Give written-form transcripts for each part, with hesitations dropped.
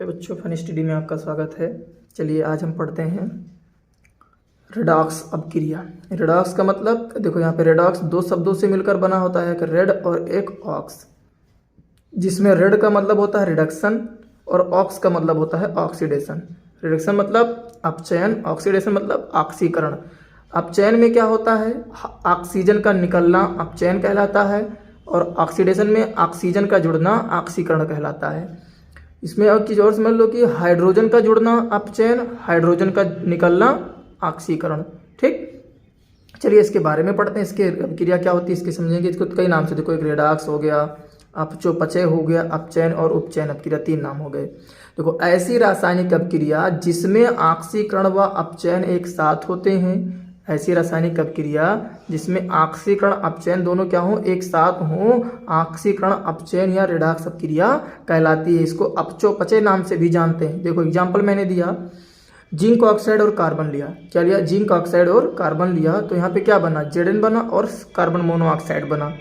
Hello बच्चों, fun study में आपका स्वागत है। चलिए आज हम पढ़ते हैं रेडॉक्स अपक्रिया। रेडॉक्स का मतलब देखो, यहाँ पे रेडॉक्स दो शब्दों से मिलकर बना होता है, एक रेड और एक ऑक्स, जिसमें रेड का मतलब होता है रिडक्शन और ऑक्स का मतलब होता है ऑक्सीडेशन। रिडक्शन मतलब अपचयन, ऑक्सीडेशन मतलब ऑक्सीकरण। अपचयन में क्या होता है, ऑक्सीजन का निकलना अपचयन कहलाता है, और ऑक्सीडेशन में ऑक्सीजन का जुड़ना ऑक्सीकरण कहलाता है। इसमें और चीज़ और समझ लो कि हाइड्रोजन का जुड़ना अपचयन, हाइड्रोजन का निकलना ऑक्सीकरण। ठीक, चलिए इसके बारे में पढ़ते हैं। इसके क्रिया क्या होती है इसके समझेंगे। इसको कई नाम से देखो, एक रेडॉक्स हो गया, अपचय हो गया, अपचयन और उपचयन अपक्रिया, तीन नाम हो गए। देखो, ऐसी रासायनिक अपक्रिया जिसमें ऑक्सीकरण व अपचयन एक साथ होते हैं, ऐसी रासायनिक अपक्रिया जिसमें ऑक्सीकरण अपचयन दोनों क्या हो, एक साथ हो, ऑक्सीकरण अपचयन या रेडॉक्स अपक्रिया कहलाती है। इसको अपचोपचय नाम से भी जानते हैं। देखो एग्जाम्पल मैंने दिया, जिंक ऑक्साइड और कार्बन लिया। क्या लिया? जिंक ऑक्साइड और कार्बन लिया, तो यहाँ पे क्या बना, जेडन बना और कार्बन मोनोऑक्साइड बना।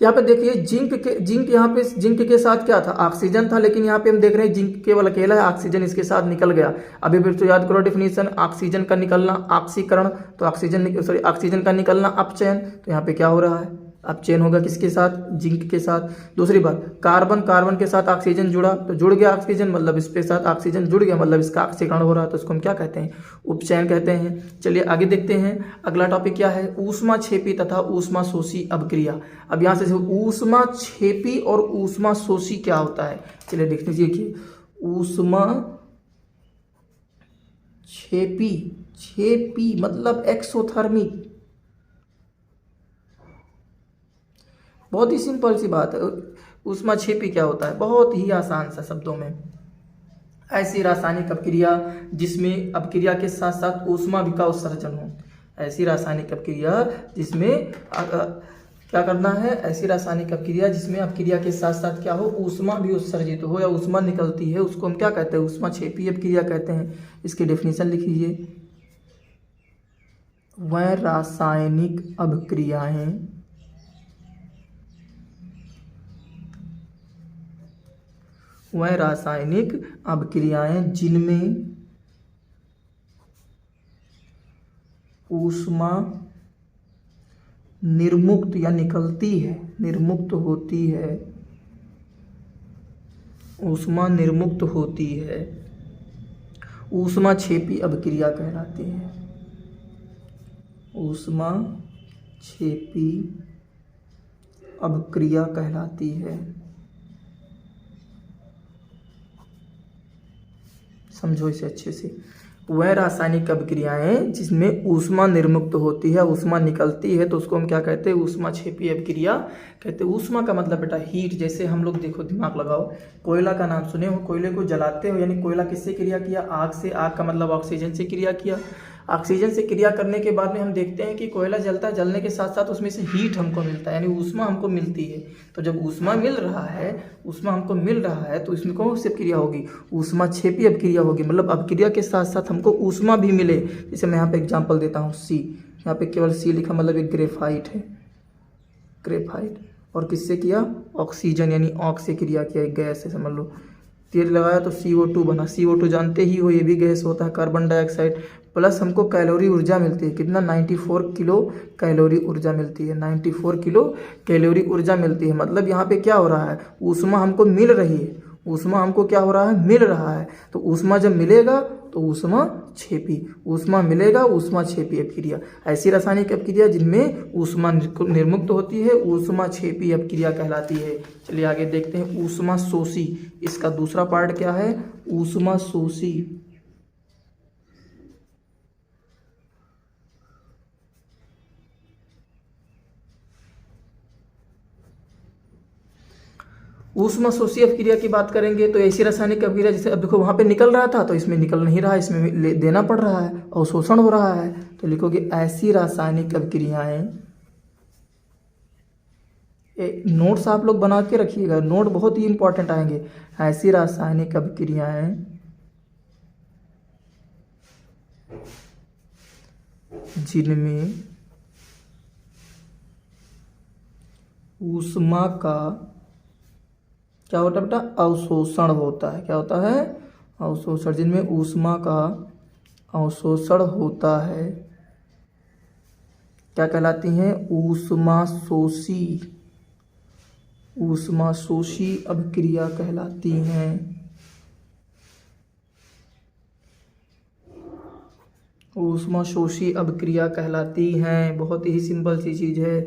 यहाँ पे देखिए जिंक यहाँ पे जिंक के साथ क्या था, ऑक्सीजन था, लेकिन यहाँ पे हम देख रहे हैं जिंक केवल अकेला है, ऑक्सीजन इसके साथ निकल गया। अभी फिर तो याद करो डेफिनेशन, ऑक्सीजन का निकलना ऑक्सीकरण, तो ऑक्सीजन का निकलना अपचयन, तो यहाँ पे क्या हो रहा है, अपचयन होगा किसके साथ, जिंक के साथ। दूसरी बात, कार्बन के साथ ऑक्सीजन जुड़ा तो जुड़ गया ऑक्सीजन, मतलब इसके साथ ऑक्सीजन जुड़ गया, मतलब इसका ऑक्सीकरण हो रहा है, तो इसको हम क्या कहते हैं, उपचयन कहते हैं। चलिए आगे देखते हैं, अगला टॉपिक क्या है, ऊष्मा छेपी तथा ऊष्मा शोषी अपक्रिया। अब यहाँ से ऊष्मा छेपी और ऊष्मा शोषी क्या होता है, चलिए देख लीजिए कि ऊष्मा छेपी मतलब एक्सोथर्मिक, बहुत ही सिंपल सी बात है। ऊष्मा छेपी क्या होता है, बहुत ही आसान सा शब्दों में, ऐसी रासायनिक अपक्रिया जिसमें अपक्रिया के साथ साथ ऊष्मा का उत्सर्जन हो। ऐसी रासायनिक अपक्रिया जिसमें क्या करना है, ऐसी रासायनिक अपक्रिया जिसमें अपक्रिया के साथ साथ क्या हो, ऊष्मा भी उत्सर्जित हो या ऊष्मा निकलती है, उसको हम क्या कहते हैं, ऊष्मा छेपी अपक्रिया कहते हैं। इसकी डेफिनेशन लिख लीजिए, वह रासायनिक अपक्रियाएं जिनमें ऊष्मा निर्मुक्त या निकलती है, निर्मुक्त होती है, ऊष्मा छेपी अपक्रिया कहलाती है। ऊष्मा छेपी अपक्रिया कहलाती है। समझो इसे अच्छे से, वह रासायनिक अपक्रियाएं जिसमें ऊष्मा निर्मुक्त होती है, ऊष्मा निकलती है, तो उसको हम क्या कहते हैं, ऊष्मा छेपी अपक्रिया कहते हैं। ऊष्मा का मतलब बेटा हीट, जैसे हम लोग देखो, दिमाग लगाओ, कोयला का नाम सुने हो, कोयले को जलाते हो, यानी कोयला किससे क्रिया किया, आग से। आग का मतलब ऑक्सीजन से क्रिया किया। ऑक्सीजन से क्रिया करने के बाद में हम देखते हैं कि कोयला जलता है, जलने के साथ साथ उसमें से हीट हमको मिलता है, यानी ऊष्मा हमको मिलती है। तो जब ऊष्मा हमको मिल रहा है तो इसमें कौन सी क्रिया होगी, ऊष्मा छेपी अपक्रिया होगी। मतलब अपक्रिया के साथ साथ हमको ऊष्मा भी मिले। जैसे मैं यहाँ पे एग्जांपल देता हूँ, सी, यहाँ पे केवल सी लिखा, मतलब एक ग्रेफाइट है, ग्रेफाइट, और किससे किया, ऑक्सीजन यानी ऑक्स से क्रिया किया, एक गैस है समझ लो, तीर लगाया तो CO2 बना। CO2 जानते ही हो, ये भी गैस होता है, कार्बन डाइऑक्साइड। प्लस हमको कैलोरी ऊर्जा मिलती है, कितना, 94 किलो कैलोरी ऊर्जा मिलती है, 94 किलो कैलोरी ऊर्जा मिलती है। मतलब यहाँ पे क्या हो रहा है, ऊष्मा हमको मिल रही है, ऊष्मा हमको क्या हो रहा है, मिल रहा है। तो ऊष्मा जब मिलेगा तो ऊष्मा मिलेगा, ऊष्मा छेपी अपक्रिया। ऐसी रासायनिक अपक्रिया जिनमें ऊष्मा निर्मुक्त होती है, ऊष्मा छेपी अपक्रिया कहलाती है। चलिए आगे देखते हैं, ऊष्मा शोषी, इसका दूसरा पार्ट क्या है, ऊष्मा शोषी। ऊष्मा शोषी अपक्रिया की बात करेंगे तो ऐसी रासायनिक अपक्रिया, जैसे अब देखो वहां पे निकल रहा था तो इसमें निकल नहीं रहा है, इसमें देना पड़ रहा है और शोषण हो रहा है, तो लिखोगे ऐसी रासायनिक अपक्रियाएं। नोट्स आप लोग बना के रखिएगा, नोट बहुत ही इंपॉर्टेंट आएंगे। ऐसी रासायनिक अपक्रियाएं जिनमें ऊष्मा का क्या होता है बेटा? अवशोषण होता है। क्या होता है? अवशोषण। जिनमें ऊष्मा का अवशोषण होता है क्या कहलाती हैं? ऊष्माशोषी। ऊष्माशोषी अभिक्रिया कहलाती हैं। ऊष्माशोषी अभिक्रिया कहलाती हैं। बहुत ही सिंपल सी चीज़ है।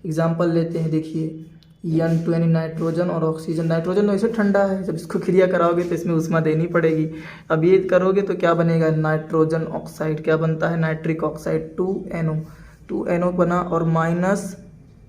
एग्जाम्पल लेते हैं, देखिए N2 यानी नाइट्रोजन और ऑक्सीजन। नाइट्रोजन तो ऐसे ठंडा है, जब इसको क्रिया कराओगे तो इसमें ऊष्मा देनी पड़ेगी। अब ये करोगे तो क्या बनेगा? Nitrogen oxide. क्या बनता है? Nitric oxide 2NO। 2NO बना और माइनस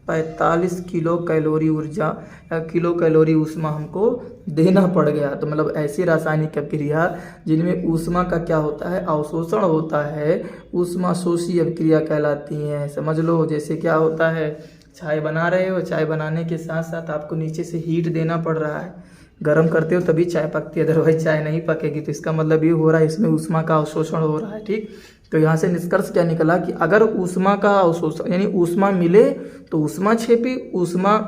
45 किलो कैलोरी ऊर्जा या किलो कैलोरी ऊष्मा हमको देना पड़ गया। तो मतलब ऐसी रासायनिक अभिक्रिया जिनमें ऊष्मा का क्या होता है? अवशोषण होता है, ऊष्माशोषी अभिक्रिया कहलाती हैं। समझ लो, जैसे क्या होता है, चाय बना रहे हो, चाय बनाने के साथ साथ आपको नीचे से हीट देना पड़ रहा है, गर्म करते हो तभी चाय पकती है, अदरवाइज चाय नहीं पकेगी। तो इसका मतलब ये हो रहा है इसमें ऊष्मा का अवशोषण हो रहा है। ठीक, तो यहाँ से निष्कर्ष क्या निकला कि अगर ऊष्मा का अवशोषण यानी ऊष्मा मिले तो ऊष्मा छेपी, ऊष्मा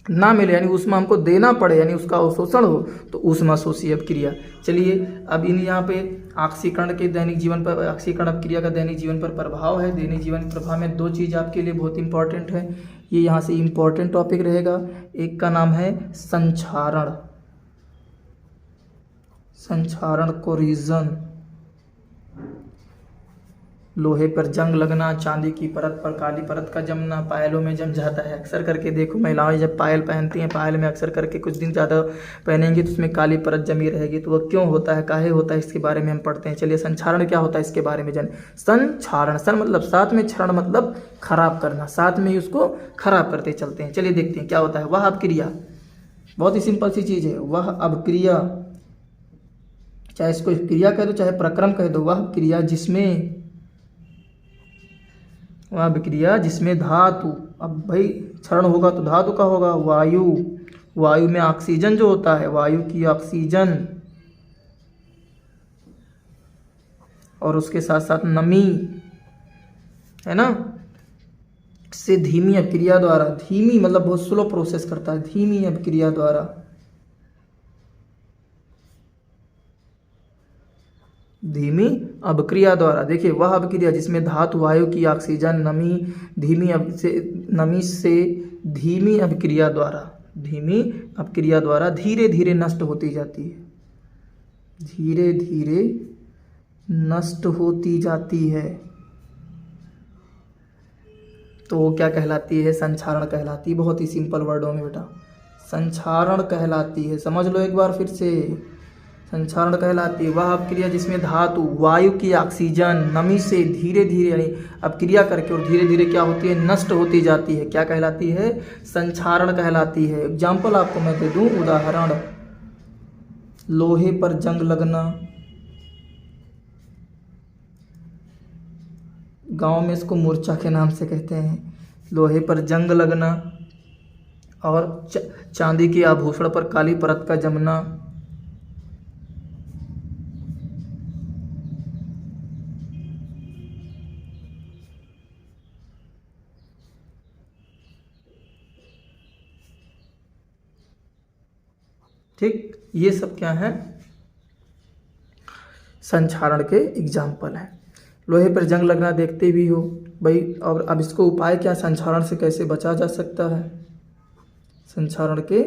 ना मिले यानी ऊष्मा हमको देना पड़े यानी उसका अवशोषण हो तो ऊष्माशोषी अभिक्रिया। चलिए अब इन यहाँ पे ऑक्सीकरण के दैनिक जीवन पर, ऑक्सीकरण अभिक्रिया का दैनिक जीवन पर प्रभाव है। दैनिक जीवन प्रभाव में दो चीज़ आपके लिए बहुत इंपॉर्टेंट है, ये यहाँ से इम्पॉर्टेंट टॉपिक रहेगा। एक का नाम है संक्षारण, संक्षारण कोरिजन। लोहे पर जंग लगना, चांदी की परत पर काली परत का जमना, पायलों में जम जाता है। अक्सर करके देखो महिलाएं जब पायल पहनती हैं, पायल में अक्सर करके कुछ दिन ज़्यादा पहनेंगी तो उसमें काली परत जमी रहेगी। तो वह क्यों होता है, काहे होता है, इसके बारे में हम पढ़ते हैं। चलिए संक्षारण क्या होता है इसके बारे में जान। संक्षारण, सन मतलब साथ में, क्षरण मतलब खराब करना, साथ में ही उसको खराब करते चलते हैं। चलिए देखते हैं क्या होता है। वह अभिक्रिया बहुत ही सिंपल सी चीज़ है। वह अभिक्रिया, चाहे इसको क्रिया कह दो चाहे प्रक्रम कह दो, वह क्रिया जिसमें, वह अभिक्रिया जिसमें धातु, अब भाई क्षरण होगा तो धातु का होगा, वायु, वायु में ऑक्सीजन जो होता है, वायु की ऑक्सीजन और उसके साथ साथ नमी है ना, से धीमी अभिक्रिया द्वारा, धीमी मतलब बहुत स्लो प्रोसेस करता है, धीमी अभिक्रिया द्वारा, धीमी अभिक्रिया द्वारा। देखिए वह अभिक्रिया जिसमें धातु, वायु की ऑक्सीजन, नमी, नमी से धीमी अभिक्रिया द्वारा, धीमी अभिक्रिया द्वारा धीरे धीरे नष्ट होती जाती है, धीरे धीरे नष्ट होती जाती है, तो वो क्या कहलाती है? संक्षारण कहलाती है। बहुत ही सिंपल वर्डों में बेटा संक्षारण कहलाती है। समझ लो एक बार फिर से, संक्षारण कहलाती है वह अभिक्रिया जिसमें धातु, वायु की ऑक्सीजन, नमी से धीरे धीरे यानी अभिक्रिया करके और धीरे धीरे क्या होती है? नष्ट होती जाती है। क्या कहलाती है? संक्षारण कहलाती है। एग्जाम्पल आपको मैं दे दूं, उदाहरण, लोहे पर जंग लगना, गांव में इसको मूर्छा के नाम से कहते हैं, लोहे पर जंग लगना और चांदी के आभूषण पर काली परत का जमना, ठीक, ये सब क्या है? संक्षारण के एग्जाम्पल हैं। लोहे पर जंग लगना देखते भी हो भाई। और अब इसको उपाय क्या, संक्षारण से कैसे बचा जा सकता है? संक्षारण के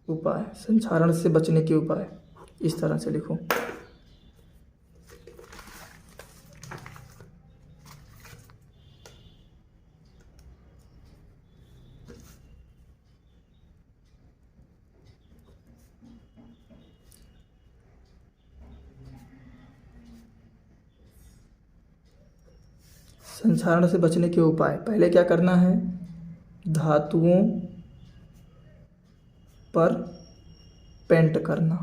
उपाय, संक्षारण से बचने के उपाय इस तरह से लिखो। संक्षारण से बचने के उपाय, पहले क्या करना है? धातुओं पर पेंट करना।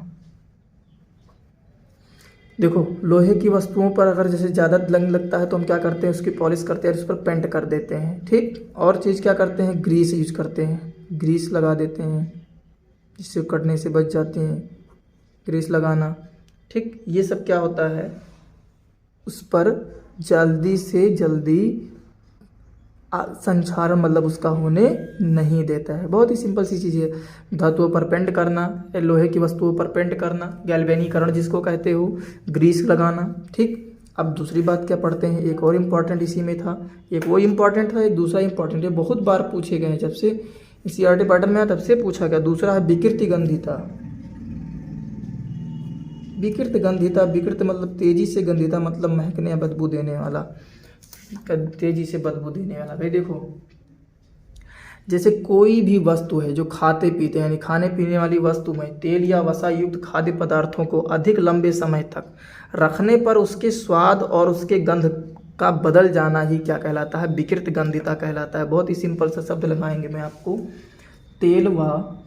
देखो लोहे की वस्तुओं पर अगर जैसे ज़्यादा जंग लगता है तो हम क्या करते हैं? उसकी पॉलिश करते हैं, उस पर पेंट कर देते हैं। ठीक, और चीज़ क्या करते हैं? ग्रीस यूज करते हैं, ग्रीस लगा देते हैं जिससे कटने से बच जाते हैं, ग्रीस लगाना। ठीक, ये सब क्या होता है? उस पर जल्दी से जल्दी संक्षारण मतलब उसका होने नहीं देता है। बहुत ही सिंपल सी चीज़ है। धातुओं पर पेंट करना, लोहे की वस्तुओं पर पेंट करना, गैल्वेनीकरण जिसको कहते हो, ग्रीस लगाना। ठीक, अब दूसरी बात क्या पढ़ते हैं, एक और इम्पॉर्टेंट इसी में था, एक वो इम्पॉर्टेंट था, एक दूसरा इम्पॉर्टेंट है, बहुत बार पूछे गए हैं जब से NCERT पैटर्न में आया तब से पूछा गया। दूसरा है विकृत गंधिता। विकृत गंधिता, विकृत मतलब तेजी से, गंधिता मतलब महकने या बदबू देने वाला, तेजी से बदबू देने वाला। भाई देखो, जैसे कोई भी वस्तु है जो खाते पीते यानी खाने पीने वाली वस्तु में तेल या वसा युक्त खाद्य पदार्थों को अधिक लंबे समय तक रखने पर उसके स्वाद और उसके गंध का बदल जाना ही क्या कहलाता है, विकृत गंधिता कहलाता है। बहुत ही सिंपल सा शब्द लगाएंगे मैं आपको, तेल व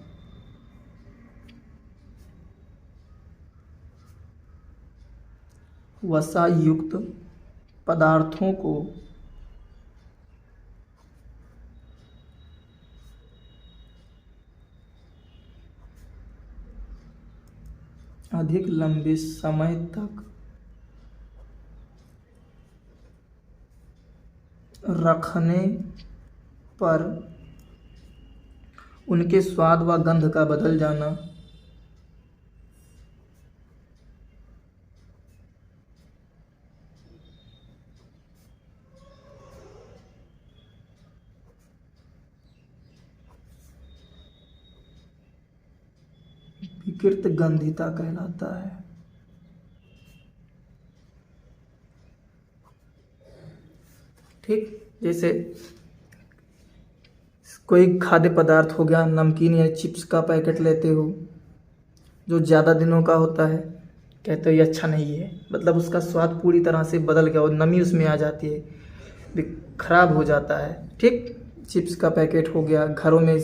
वसा युक्त पदार्थों को अधिक लंबे समय तक रखने पर उनके स्वाद व गंध का बदल जाना विकृत गंधिता कहलाता है। ठीक, जैसे कोई खाद्य पदार्थ हो गया, नमकीन या चिप्स का पैकेट लेते हो जो ज़्यादा दिनों का होता है, कहते हो ये अच्छा नहीं है, मतलब उसका स्वाद पूरी तरह से बदल गया और नमी उसमें आ जाती है, खराब हो जाता है। ठीक, चिप्स का पैकेट हो गया, घरों में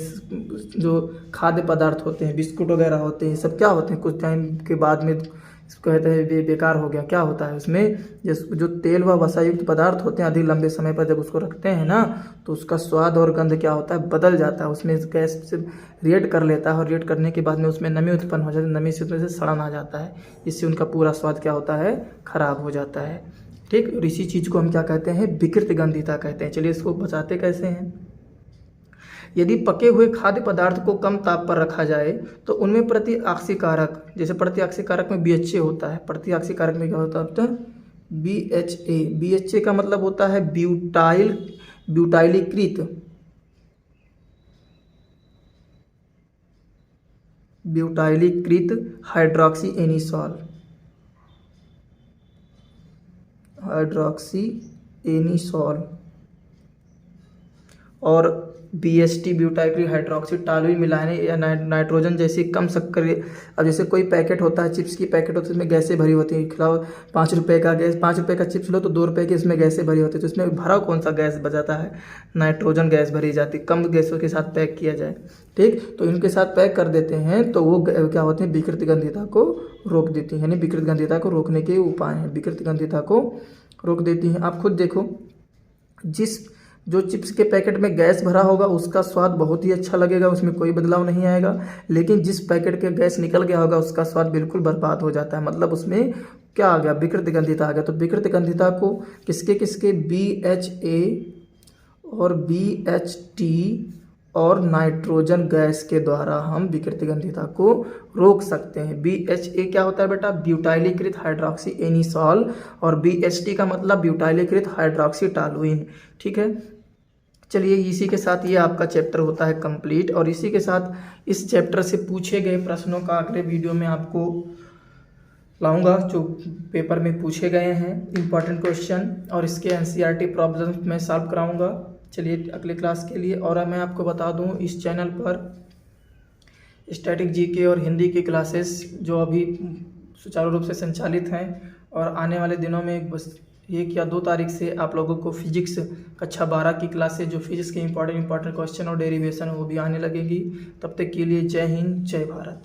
जो खाद्य पदार्थ होते हैं, बिस्कुट वगैरह होते हैं, सब क्या होते हैं, कुछ टाइम के बाद में इसको कहते हैं बेकार हो गया। क्या होता है उसमें, जो तेल व वसायुक्त पदार्थ होते हैं अधिक लंबे समय पर जब उसको रखते हैं ना, तो उसका स्वाद और गंध क्या होता है, बदल जाता है। उसमें गैस से रिएक्ट कर लेता है और रिएक्ट करने के बाद में उसमें नमी उत्पन्न हो जाती है, नमी से उसमें से सड़न आ जाता है, इससे उनका पूरा स्वाद क्या होता है, खराब हो जाता है। ठीक, और इसी चीज़ को हम क्या कहते हैं, विकृत गंधिता कहते हैं। चलिए इसको बचाते कैसे हैं। यदि पके हुए खाद्य पदार्थ को कम ताप पर रखा जाए तो उनमें प्रतिऑक्सीकारक, जैसे प्रतिऑक्सीकारक में BHA होता है, प्रतिऑक्सीकारक में क्या होता है, BHA। BHA का मतलब होता है ब्यूटाइलीकृत हाइड्रोक्सी एनीसॉल और BHT ब्यूटाइल हाइड्रोक्सी टॉलुइन मिलाने या नाइट्रोजन जैसी कम शक्कर। अब जैसे कोई पैकेट होता है, चिप्स की पैकेट होती है, उसमें गैसें भरी होती हैं, खिलाओ 5 रुपये का गैस, 5 रुपये का चिप्स लो तो 2 रुपये की इसमें गैसें भरी होती है, तो इसमें भरा कौन सा गैस बचाता है, नाइट्रोजन गैस भरी जाती है। कम गैसों के साथ पैक किया जाए, ठीक, तो इनके साथ पैक कर देते हैं तो वो क्या होते हैं, विकृत गंधिता को रोक देती हैं, यानी विकृत गंधिता को रोकने के उपाय हैं, विकृत गंधिता को रोक देती हैं। आप खुद देखो, जो चिप्स के पैकेट में गैस भरा होगा उसका स्वाद बहुत ही अच्छा लगेगा, उसमें कोई बदलाव नहीं आएगा, लेकिन जिस पैकेट के गैस निकल गया होगा उसका स्वाद बिल्कुल बर्बाद हो जाता है, मतलब उसमें क्या आ गया, विकृत गंधिता आ गया। तो विकृत गंधिता को किसके BHA और BHT और नाइट्रोजन गैस के द्वारा हम विकृत गंधिता को रोक सकते हैं। BHA क्या होता है बेटा, ब्यूटाइलीकृत हाइड्रोक्सी एनीसॉल, और BHT का मतलब ब्यूटाइलीकृत हाइड्रोक्सी टॉलुइन। ठीक है, चलिए इसी के साथ ये आपका चैप्टर होता है कंप्लीट, और इसी के साथ इस चैप्टर से पूछे गए प्रश्नों का अगले वीडियो में आपको लाऊंगा जो पेपर में पूछे गए हैं इंपॉर्टेंट क्वेश्चन, और इसके NCERT प्रॉब्लम मैं सॉल्व कराऊंगा। चलिए अगले क्लास के लिए, और मैं आपको बता दूं इस चैनल पर स्टैटिक GK और हिंदी की क्लासेस जो अभी सुचारू रूप से संचालित हैं, और आने वाले दिनों में बस 1 या 2 तारीख से आप लोगों को फिजिक्स कक्षा 12 की क्लासेस जो फिजिक्स के इंपॉर्टेंट क्वेश्चन और डेरिवेशन वो भी आने लगेंगी। तब तक के लिए जय हिंद, जय भारत।